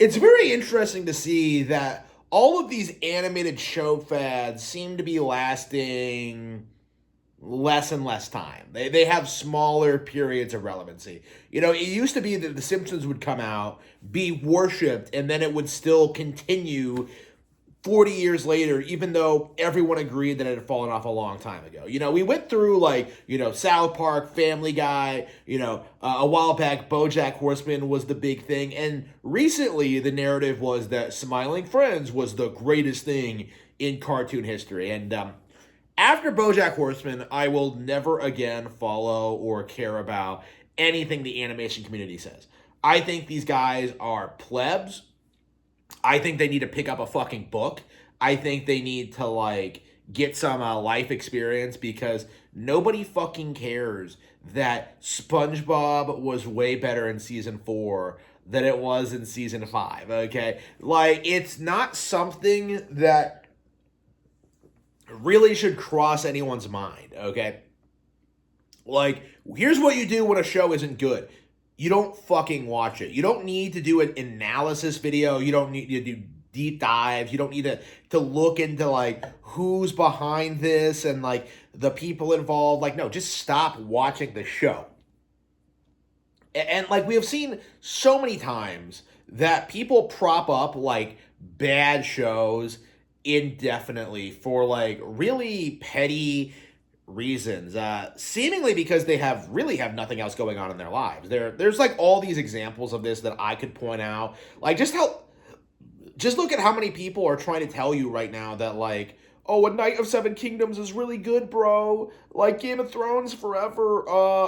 It's very interesting to see that all of these animated show fads seem to be lasting less and less time. They have smaller periods of relevancy. It used to be that The Simpsons would come out, be worshipped, and then it would still continue 40 years later, even though everyone agreed that it had fallen off a long time ago. We went through South Park, Family Guy, a while back, BoJack Horseman was the big thing. And recently, the narrative was that Smiling Friends was the greatest thing in cartoon history. And after BoJack Horseman, I will never again follow or care about anything the animation community says. I think these guys are plebs. I think they need to pick up a fucking book. I think they need to get some life experience because nobody fucking cares that SpongeBob was way better in season 4 than it was in season 5, okay? It's not something that really should cross anyone's mind, okay? Here's what you do when a show isn't good. You don't fucking watch it. You don't need to do an analysis video. You don't need to do deep dives. You don't need to look into who's behind this and the people involved. No, just stop watching the show. And we have seen so many times that people prop up bad shows indefinitely for really petty reasons, seemingly because they really have nothing else going on in their lives. There's all these examples of this that I could point out. Just look at how many people are trying to tell you right now that oh, A Knight of Seven Kingdoms is really good, bro. Game of Thrones forever.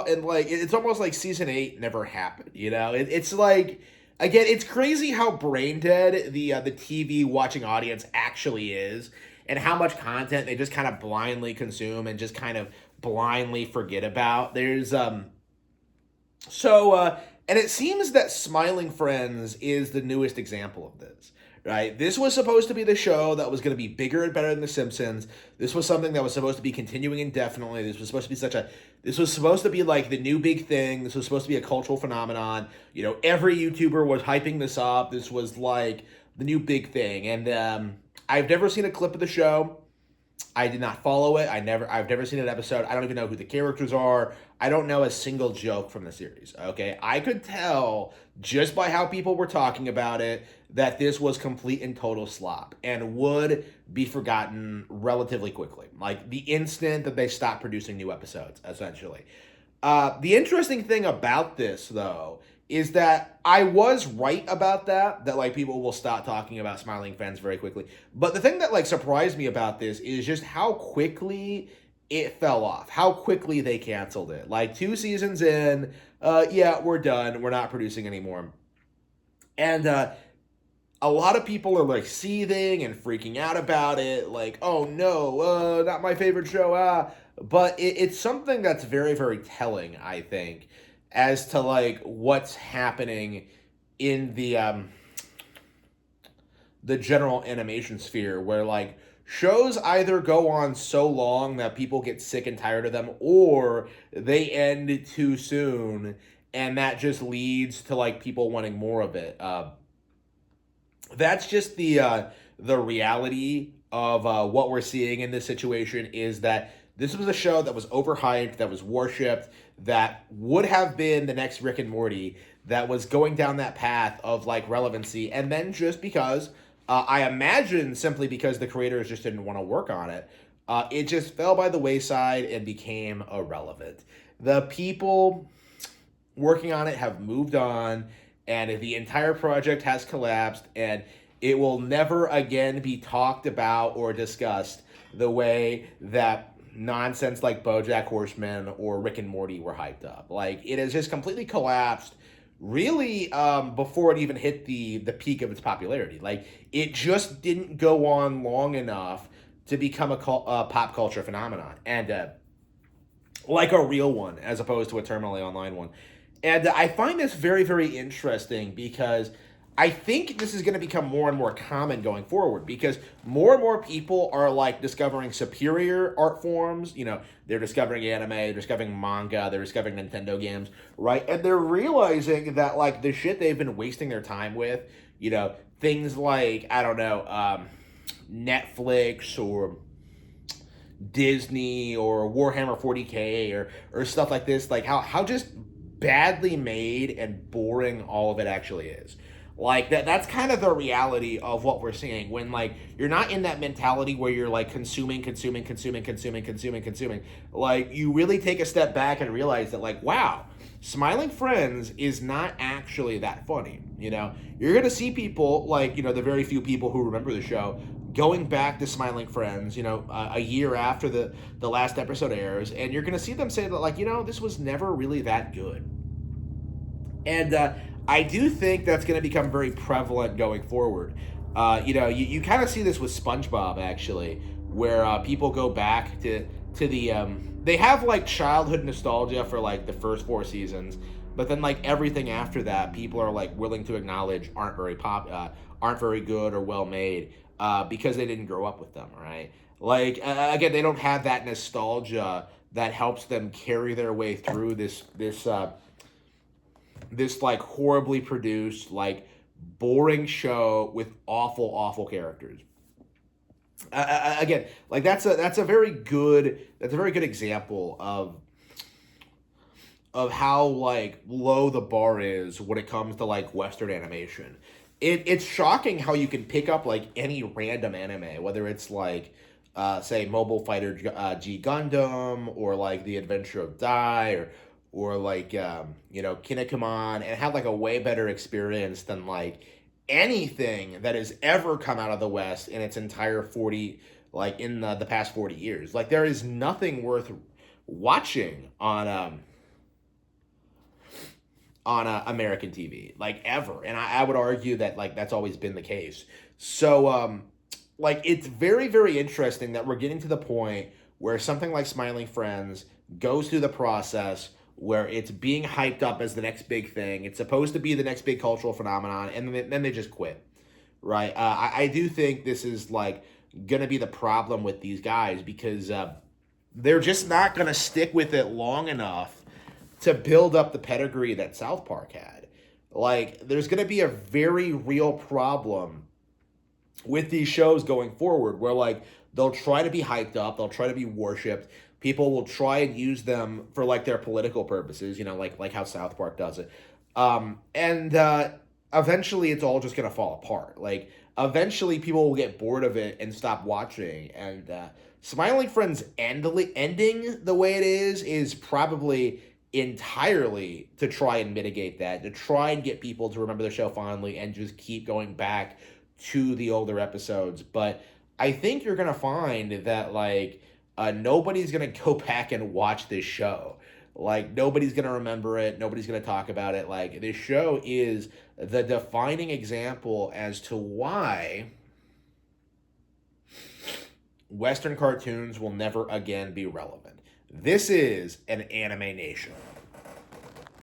And it's almost like season 8 never happened. It's again, it's crazy how brain dead the TV watching audience actually is. And how much content they just kind of blindly consume and just kind of blindly forget about. And it seems that Smiling Friends is the newest example of this, right? This was supposed to be the show that was going to be bigger and better than The Simpsons. This was something that was supposed to be continuing indefinitely. This was supposed to be the new big thing. This was supposed to be a cultural phenomenon. Every YouTuber was hyping this up. This was the new big thing. And, I've never seen a clip of the show. I did not follow it. I've never seen an episode. I don't even know who the characters are. I don't know a single joke from the series, okay? I could tell just by how people were talking about it that this was complete and total slop and would be forgotten relatively quickly. The instant that they stopped producing new episodes, essentially. The interesting thing about this, though, is that I was right about that people will stop talking about Smiling Friends very quickly. But the thing that surprised me about this is just how quickly it fell off, how quickly they canceled it. 2 seasons in, yeah, we're done, we're not producing anymore. And a lot of people are seething and freaking out about it, oh no, not my favorite show, but it's something that's very, very telling, I think, as to what's happening in the general animation sphere, where shows either go on so long that people get sick and tired of them, or they end too soon, and that just leads to people wanting more of it. That's just the reality of what we're seeing in this situation, is that this was a show that was overhyped, that was worshipped, that would have been the next Rick and Morty, that was going down that path of relevancy, and then just because I imagine simply because the creators just didn't want to work on it, it just fell by the wayside and became irrelevant. The people working on it have moved on, and the entire project has collapsed, and it will never again be talked about or discussed the way that nonsense like BoJack Horseman or Rick and Morty were hyped up. It has just completely collapsed, really, before it even hit the peak of its popularity. It just didn't go on long enough to become a pop culture phenomenon, and a real one, as opposed to a terminally online one. And I find this very, very interesting because I think this is going to become more and more common going forward because more and more people are like discovering superior art forms. You know, they're discovering anime, they're discovering manga, they're discovering Nintendo games, right? And they're realizing that like the shit they've been wasting their time with, you know, things like, I don't know, Netflix or Disney or Warhammer 40K or stuff like this, like how just badly made and boring all of it actually is. Like that's kind of the reality of what we're seeing when like you're not in that mentality where you're like consuming. Like you really take a step back and realize that like wow, Smiling Friends is not actually that funny. You know, you're gonna see people like you know the very few people who remember the show going back to Smiling Friends, you know, a year after the last episode airs, and you're gonna see them say that like you know this was never really that good. And I do think that's going to become very prevalent going forward. You know, you kind of see this with SpongeBob actually, where people go back to the they have like childhood nostalgia for like the first four seasons, but then like everything after that, people are like willing to acknowledge aren't very good or well made because they didn't grow up with them, right? Like again, they don't have that nostalgia that helps them carry their way through this like horribly produced, like boring show with awful characters. Again, like that's a very good example of how like low the bar is when it comes to like Western animation. It's shocking how you can pick up like any random anime, whether it's like say Mobile Fighter G Gundam or like The Adventure of Dai or like you know Kinnikuman and have like a way better experience than like anything that has ever come out of the West in its entire 40 like in the past 40 years. Like there is nothing worth watching on American TV like ever, and I would argue that like that's always been the case. So like it's very interesting that we're getting to the point where something like Smiling Friends goes through the process where it's being hyped up as the next big thing. It's supposed to be the next big cultural phenomenon, and then they just quit, right? I do think this is like gonna be the problem with these guys because they're just not gonna stick with it long enough to build up the pedigree that South Park had. Like, there's gonna be a very real problem with these shows going forward where like they'll try to be hyped up, they'll try to be worshipped. People will try and use them for like their political purposes, you know, like how South Park does it. And eventually it's all just gonna fall apart. Like eventually people will get bored of it and stop watching. And Smiling Friends ending the way it is probably entirely to try and mitigate that, to try and get people to remember the show fondly and just keep going back to the older episodes. But I think you're gonna find that like nobody's gonna go back and watch this show. Like nobody's gonna remember it. Nobody's gonna talk about it. Like this show is the defining example as to why Western cartoons will never again be relevant. This is an anime nation.